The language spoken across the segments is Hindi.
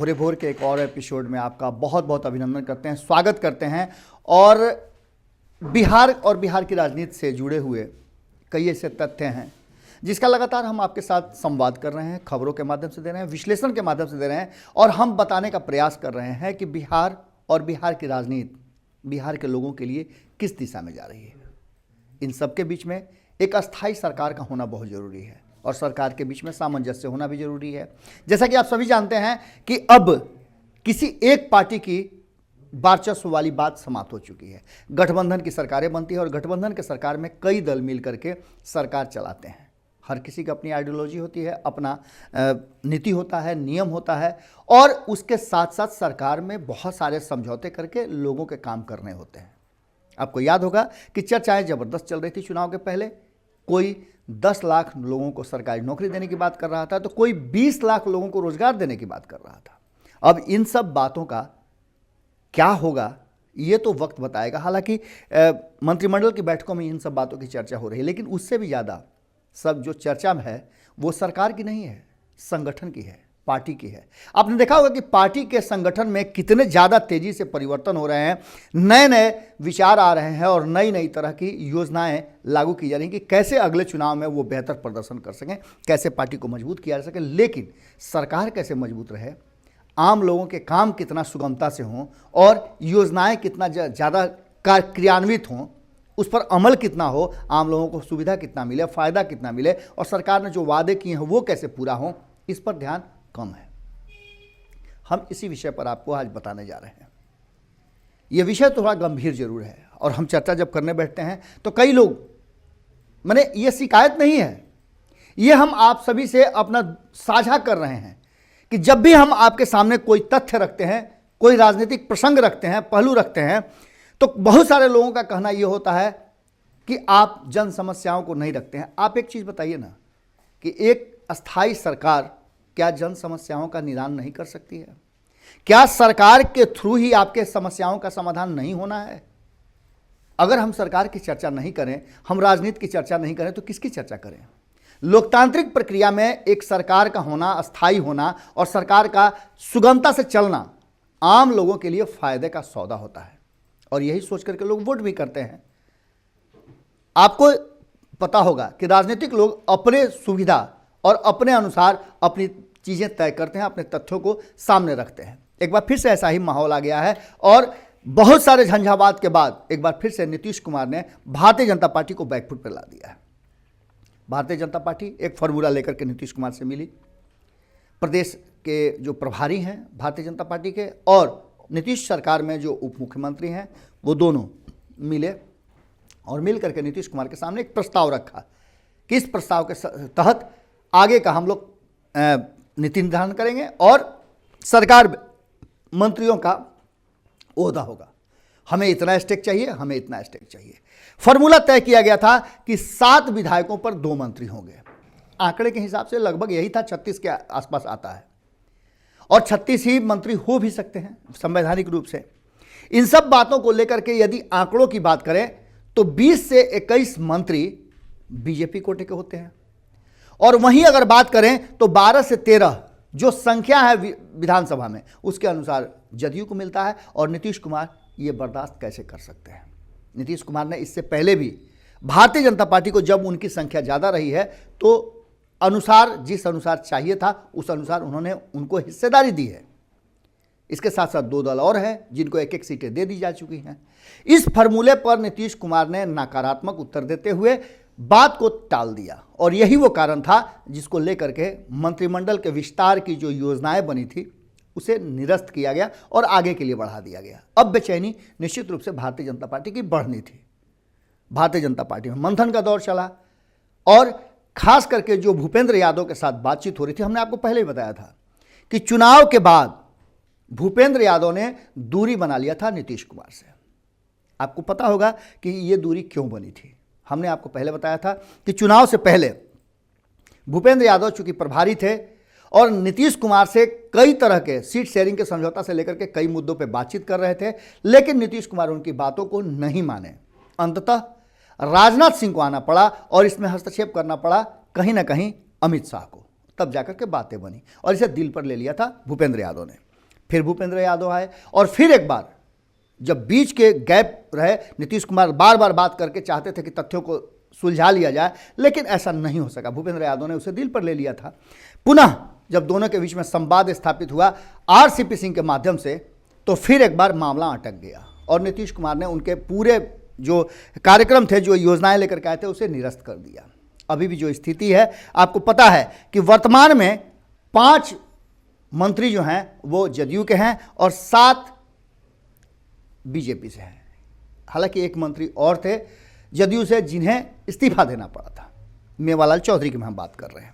भोरे भोर के एक और एपिसोड में आपका बहुत बहुत अभिनंदन करते हैं, स्वागत करते हैं। और बिहार की राजनीति से जुड़े हुए कई ऐसे तथ्य हैं जिसका लगातार हम आपके साथ संवाद कर रहे हैं, खबरों के माध्यम से दे रहे हैं, विश्लेषण के माध्यम से दे रहे हैं और हम बताने का प्रयास कर रहे हैं कि बिहार और बिहार की राजनीति बिहार के लोगों के लिए किस दिशा में जा रही है। इन सब के बीच में एक अस्थायी सरकार का होना बहुत ज़रूरी है और सरकार के बीच में सामंजस्य होना भी जरूरी है। जैसा कि आप सभी जानते हैं कि अब किसी एक पार्टी की वर्चस्व वाली बात समाप्त हो चुकी है। गठबंधन की सरकारें बनती है और गठबंधन के सरकार में कई दल मिल करके सरकार चलाते हैं। हर किसी की अपनी आइडियोलॉजी होती है, अपना नीति होता है, नियम होता है और उसके साथ साथ सरकार में बहुत सारे समझौते करके लोगों के काम करने होते हैं। आपको याद होगा कि चर्चाएं जबरदस्त चल रही थी चुनाव के पहले। कोई 10 लाख लोगों को सरकारी नौकरी देने की बात कर रहा था तो कोई 20 लाख लोगों को रोजगार देने की बात कर रहा था। अब इन सब बातों का क्या होगा ये तो वक्त बताएगा। हालांकि मंत्रिमंडल की बैठकों में इन सब बातों की चर्चा हो रही है, लेकिन उससे भी ज़्यादा सब जो चर्चा में है वो सरकार की नहीं है, संगठन की है, पार्टी की है। आपने देखा होगा कि पार्टी के संगठन में कितने ज़्यादा तेजी से परिवर्तन हो रहे हैं, नए नए विचार आ रहे हैं और नई नई तरह की योजनाएं लागू की जा रही हैं कि कैसे अगले चुनाव में वो बेहतर प्रदर्शन कर सकें, कैसे पार्टी को मजबूत किया जा सके। लेकिन सरकार कैसे मजबूत रहे, आम लोगों के काम कितना सुगमता से हों और योजनाएं कितना ज़्यादा क्रियान्वित हों, उस पर अमल कितना हो, आम लोगों को सुविधा कितना मिले, फ़ायदा कितना मिले और सरकार ने जो वादे किए हैं वो कैसे पूरा हों, इस पर ध्यान कम है। हम इसी विषय पर आपको आज बताने जा रहे हैं। यह विषय थोड़ा गंभीर जरूर है और हम चर्चा जब करने बैठते हैं तो कई लोग, मैंने ये शिकायत नहीं है, ये हम आप सभी से अपना साझा कर रहे हैं कि जब भी हम आपके सामने कोई तथ्य रखते हैं, कोई राजनीतिक प्रसंग रखते हैं, पहलू रखते हैं, तो बहुत सारे लोगों का कहना यह होता है कि आप जन समस्याओं को नहीं रखते हैं। आप एक चीज़ बताइए ना कि एक अस्थायी सरकार क्या जन समस्याओं का निदान नहीं कर सकती है? क्या सरकार के थ्रू ही आपके समस्याओं का समाधान नहीं होना है? अगर हम सरकार की चर्चा नहीं करें, हम राजनीति की चर्चा नहीं करें तो किसकी चर्चा करें? लोकतांत्रिक प्रक्रिया में एक सरकार का होना, अस्थायी होना और सरकार का सुगमता से चलना आम लोगों के लिए फायदे का सौदा होता है और यही सोच करके लोग वोट भी करते हैं। आपको पता होगा कि राजनीतिक लोग अपने सुविधा और अपने अनुसार अपनी चीज़ें तय करते हैं, अपने तथ्यों को सामने रखते हैं। एक बार फिर से ऐसा ही माहौल आ गया है और बहुत सारे झंझावात के बाद एक बार फिर से नीतीश कुमार ने भारतीय जनता पार्टी को बैकफुट पर ला दिया है। भारतीय जनता पार्टी एक फॉर्मूला लेकर के नीतीश कुमार से मिली। प्रदेश के जो प्रभारी हैं भारतीय जनता पार्टी के और नीतीश सरकार में जो उप मुख्यमंत्री हैं वो दोनों मिले और मिल करके नीतीश कुमार के सामने एक प्रस्ताव रखा कि इस प्रस्ताव के तहत आगे का हम लोग नीति निर्धारण करेंगे और सरकार मंत्रियों का ओहदा होगा। हमें इतना स्टेक चाहिए, हमें इतना स्टेक चाहिए। फॉर्मूला तय किया गया था कि 7 विधायकों पर 2 मंत्री होंगे। आंकड़े के हिसाब से लगभग यही था, 36 के आसपास आता है और 36 ही मंत्री हो भी सकते हैं संवैधानिक रूप से। इन सब बातों को लेकर के यदि आंकड़ों की बात करें तो 20 से 21 मंत्री बीजेपी कोटे के होते हैं और वहीं अगर बात करें तो 12 से 13 जो संख्या है विधानसभा में उसके अनुसार जदयू को मिलता है। और नीतीश कुमार ये बर्दाश्त कैसे कर सकते हैं? नीतीश कुमार ने इससे पहले भी भारतीय जनता पार्टी को जब उनकी संख्या ज़्यादा रही है तो अनुसार जिस अनुसार चाहिए था उस अनुसार उन्होंने उनको हिस्सेदारी दी है। इसके साथ साथ 2 दल और हैं जिनको एक एक सीटें दे दी जा चुकी हैं। इस फॉर्मूले पर नीतीश कुमार ने नकारात्मक उत्तर देते हुए बात को टाल दिया और यही वो कारण था जिसको लेकर के मंत्रिमंडल के विस्तार की जो योजनाएं बनी थी उसे निरस्त किया गया और आगे के लिए बढ़ा दिया गया। अब बेचैनी निश्चित रूप से भारतीय जनता पार्टी की बढ़नी थी। भारतीय जनता पार्टी में मंथन का दौर चला और खास करके जो भूपेंद्र यादव के साथ बातचीत हो रही थी, हमने आपको पहले ही बताया था कि चुनाव के बाद भूपेंद्र यादव ने दूरी बना लिया था नीतीश कुमार से। आपको पता होगा कि ये दूरी क्यों बनी थी। हमने आपको पहले बताया था कि चुनाव से पहले भूपेंद्र यादव चूंकि प्रभारी थे और नीतीश कुमार से कई तरह के सीट शेयरिंग के समझौता से लेकर के कई मुद्दों पे बातचीत कर रहे थे, लेकिन नीतीश कुमार उनकी बातों को नहीं माने। अंततः राजनाथ सिंह को आना पड़ा और इसमें हस्तक्षेप करना पड़ा कहीं ना कहीं अमित शाह को, तब जाकर के बातें बनी और इसे दिल पर ले लिया था भूपेंद्र यादव ने। फिर भूपेंद्र यादव आए, और फिर एक बार जब बीच के गैप रहे, नीतीश कुमार बार बार बात करके चाहते थे कि तथ्यों को सुलझा लिया जाए, लेकिन ऐसा नहीं हो सका। भूपेंद्र यादव ने उसे दिल पर ले लिया था। पुनः जब दोनों के बीच में संवाद स्थापित हुआ आरसीपी सिंह के माध्यम से, तो फिर एक बार मामला अटक गया और नीतीश कुमार ने उनके पूरे जो कार्यक्रम थे, जो योजनाएं लेकर के आए थे, उसे निरस्त कर दिया। अभी भी जो स्थिति है, आपको पता है कि वर्तमान में 5 मंत्री जो हैं वो जदयू के हैं और 7 बीजेपी से हैं। हालांकि एक मंत्री और थे जदयू से जिन्हें इस्तीफा देना पड़ा था, मेवालाल चौधरी की हम बात कर रहे हैं।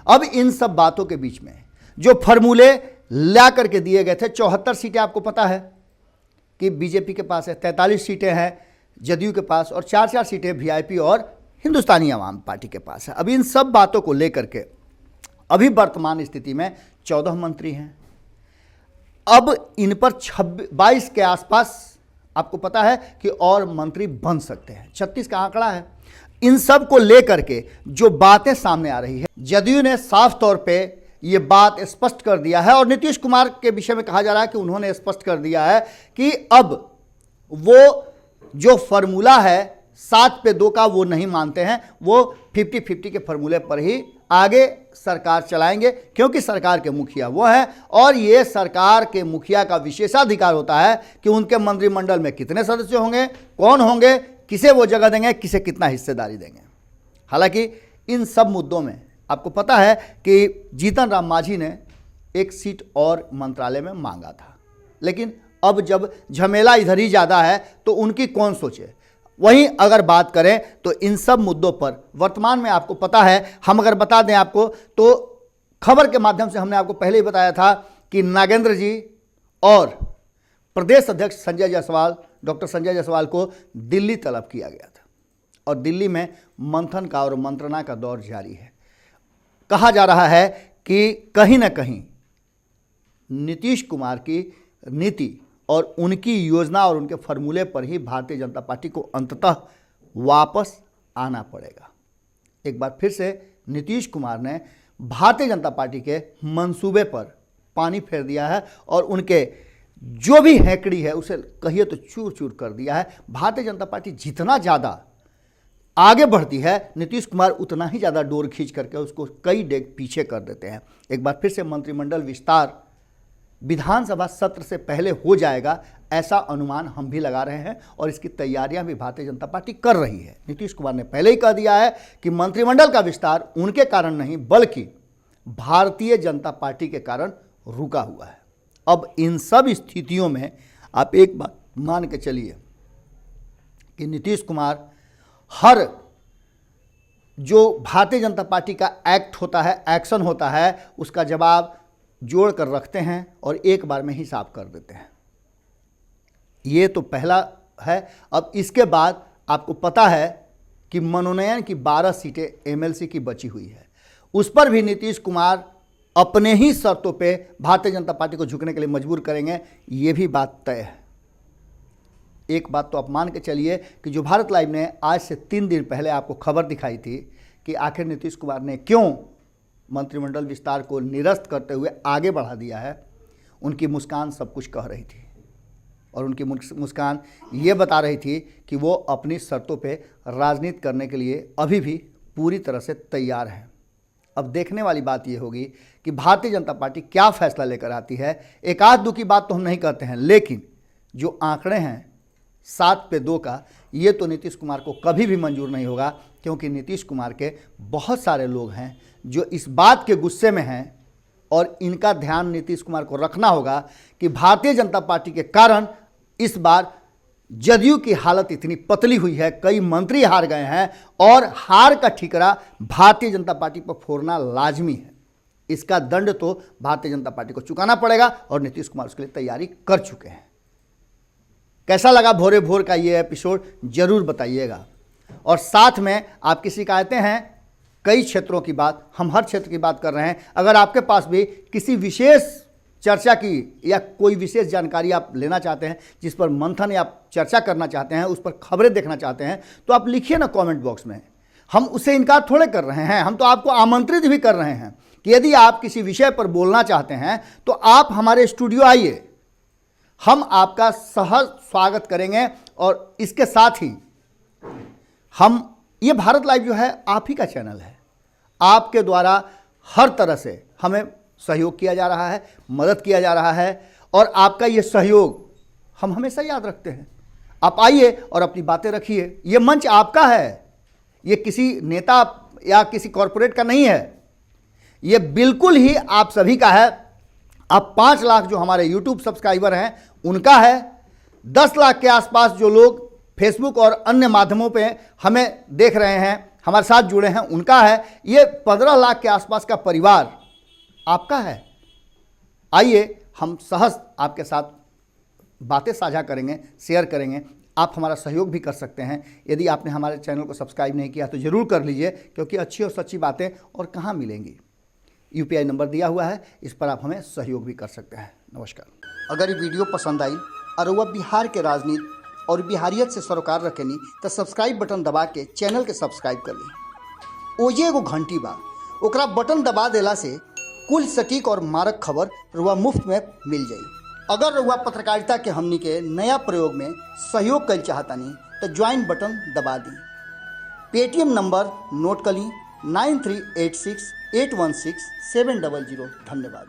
अब इन सब बातों के बीच में जो फॉर्मूले ला करके दिए गए थे, 74 सीटें आपको पता है कि बीजेपी के पास है, 43 सीटें हैं जदयू के पास और 4-4 सीटें वीआईपी और हिंदुस्तानी आवाम पार्टी के पास है। अब इन सब बातों को लेकर के अभी वर्तमान स्थिति में 14 मंत्री हैं। अब इन पर 22 के आसपास आपको पता है कि और मंत्री बन सकते हैं, 36 का आंकड़ा है। इन सब को लेकर के जो बातें सामने आ रही है, जदयू ने साफ तौर पे ये बात स्पष्ट कर दिया है और नीतीश कुमार के विषय में कहा जा रहा है कि उन्होंने स्पष्ट कर दिया है कि अब वो जो फॉर्मूला है 7-2 का वो नहीं मानते हैं, वो 50-50 के फॉर्मूले पर ही आगे सरकार चलाएंगे, क्योंकि सरकार के मुखिया वो हैं और ये सरकार के मुखिया का विशेषाधिकार होता है कि उनके मंत्रिमंडल में कितने सदस्य होंगे, कौन होंगे, किसे वो जगह देंगे, किसे कितना हिस्सेदारी देंगे। हालांकि इन सब मुद्दों में आपको पता है कि जीतन राम मांझी ने एक सीट और मंत्रालय में मांगा था, लेकिन अब जब झमेला इधर ही ज़्यादा है तो उनकी कौन सोचे। वहीं अगर बात करें तो इन सब मुद्दों पर वर्तमान में आपको पता है, हम अगर बता दें आपको तो खबर के माध्यम से हमने आपको पहले ही बताया था कि नागेंद्र जी और प्रदेश अध्यक्ष संजय जायसवाल, डॉक्टर संजय जायसवाल को दिल्ली तलब किया गया था और दिल्ली में मंथन का और मंत्रणा का दौर जारी है। कहा जा रहा है कि कहीं ना कहीं नीतीश कुमार की नीति और उनकी योजना और उनके फॉर्मूले पर ही भारतीय जनता पार्टी को अंततः वापस आना पड़ेगा। एक बार फिर से नीतीश कुमार ने भारतीय जनता पार्टी के मंसूबे पर पानी फेर दिया है और उनके जो भी हैकड़ी है उसे कहिए तो चूर चूर कर दिया है। भारतीय जनता पार्टी जितना ज़्यादा आगे बढ़ती है, नीतीश कुमार उतना ही ज़्यादा डोर खींच करके उसको कई डेग पीछे कर देते हैं। एक बार फिर से मंत्रिमंडल विस्तार विधानसभा सत्र से पहले हो जाएगा, ऐसा अनुमान हम भी लगा रहे हैं और इसकी तैयारियां भी भारतीय जनता पार्टी कर रही है। नीतीश कुमार ने पहले ही कह दिया है कि मंत्रिमंडल का विस्तार उनके कारण नहीं बल्कि भारतीय जनता पार्टी के कारण रुका हुआ है। अब इन सब स्थितियों में आप एक बात मान के चलिए कि नीतीश कुमार हर जो भारतीय जनता पार्टी का एक्ट होता है, एक्शन होता है, उसका जवाब जोड़ कर रखते हैं और एक बार में ही साफ कर देते हैं। ये तो पहला है। अब इसके बाद आपको पता है कि मनोनयन की 12 सीटें एमएलसी की बची हुई है, उस पर भी नीतीश कुमार अपने ही शर्तों पे भारतीय जनता पार्टी को झुकने के लिए मजबूर करेंगे, ये भी बात तय है। एक बात तो आप मान के चलिए कि जो भारत लाइव ने आज से 3 दिन पहले आपको खबर दिखाई थी कि आखिर नीतीश कुमार ने क्यों मंत्रिमंडल विस्तार को निरस्त करते हुए आगे बढ़ा दिया है, उनकी मुस्कान सब कुछ कह रही थी और उनकी मुस्कान ये बता रही थी कि वो अपनी शर्तों पे राजनीति करने के लिए अभी भी पूरी तरह से तैयार हैं। अब देखने वाली बात ये होगी कि भारतीय जनता पार्टी क्या फैसला लेकर आती है। एक आध दो की बात तो हम नहीं कहते हैं, लेकिन जो आंकड़े हैं 7-2 का, ये तो नीतीश कुमार को कभी भी मंजूर नहीं होगा, क्योंकि नीतीश कुमार के बहुत सारे लोग हैं जो इस बात के गुस्से में हैं और इनका ध्यान नीतीश कुमार को रखना होगा कि भारतीय जनता पार्टी के कारण इस बार जदयू की हालत इतनी पतली हुई है, कई मंत्री हार गए हैं और हार का ठिकरा भारतीय जनता पार्टी पर फोड़ना लाजमी है। इसका दंड तो भारतीय जनता पार्टी को चुकाना पड़ेगा और नीतीश कुमार उसके लिए तैयारी कर चुके हैं। कैसा लगा भोरे भोर का ये एपिसोड जरूर बताइएगा और साथ में आपकी शिकायतें हैं कई क्षेत्रों की बात, हम हर क्षेत्र की बात कर रहे हैं। अगर आपके पास भी किसी विशेष चर्चा की या कोई विशेष जानकारी आप लेना चाहते हैं, जिस पर मंथन या चर्चा करना चाहते हैं, उस पर खबरें देखना चाहते हैं, तो आप लिखिए ना कमेंट बॉक्स में। हम उसे इनकार थोड़े कर रहे हैं, हम तो आपको आमंत्रित भी कर रहे हैं कि यदि आप किसी विषय पर बोलना चाहते हैं तो आप हमारे स्टूडियो आइए, हम आपका सहज स्वागत करेंगे। और इसके साथ ही ये भारत लाइव जो है आप ही का चैनल है, आपके द्वारा हर तरह से हमें सहयोग किया जा रहा है, मदद किया जा रहा है, और आपका ये सहयोग हम हमेशा याद रखते हैं। आप आइए और अपनी बातें रखिए। ये मंच आपका है, ये किसी नेता या किसी कॉरपोरेट का नहीं है, ये बिल्कुल ही आप सभी का है। आप 5 लाख जो हमारे YouTube सब्सक्राइबर हैं उनका है, 10 लाख के आसपास जो लोग फेसबुक और अन्य माध्यमों पे हमें देख रहे हैं, हमारे साथ जुड़े हैं, उनका है। ये 15 लाख के आसपास का परिवार आपका है। आइए हम सहज आपके साथ बातें साझा करेंगे, शेयर करेंगे। आप हमारा सहयोग भी कर सकते हैं। यदि आपने हमारे चैनल को सब्सक्राइब नहीं किया तो ज़रूर कर लीजिए, क्योंकि अच्छी और सच्ची बातें और कहाँ मिलेंगी। UPI नंबर दिया हुआ है, इस पर आप हमें सहयोग भी कर सकते हैं। नमस्कार। अगर ये वीडियो पसंद आई और वह बिहार के राजनीति और बिहारियत से सरोकार रखेनी तो सब्सक्राइब बटन दबा के चैनल के सब्सक्राइब कर ली। ओजे एगो घंटी बा, ओकरा बटन दबा देला से कुल सटीक और मारक खबर रुआ मुफ्त में मिल जाई। अगर रुआ पत्रकारिता के हमनी के नया प्रयोग में सहयोग कर चाहतानी तो ज्वाइन बटन दबा दी। पेटीएम नंबर नोट कर ली 9386816700। धन्यवाद।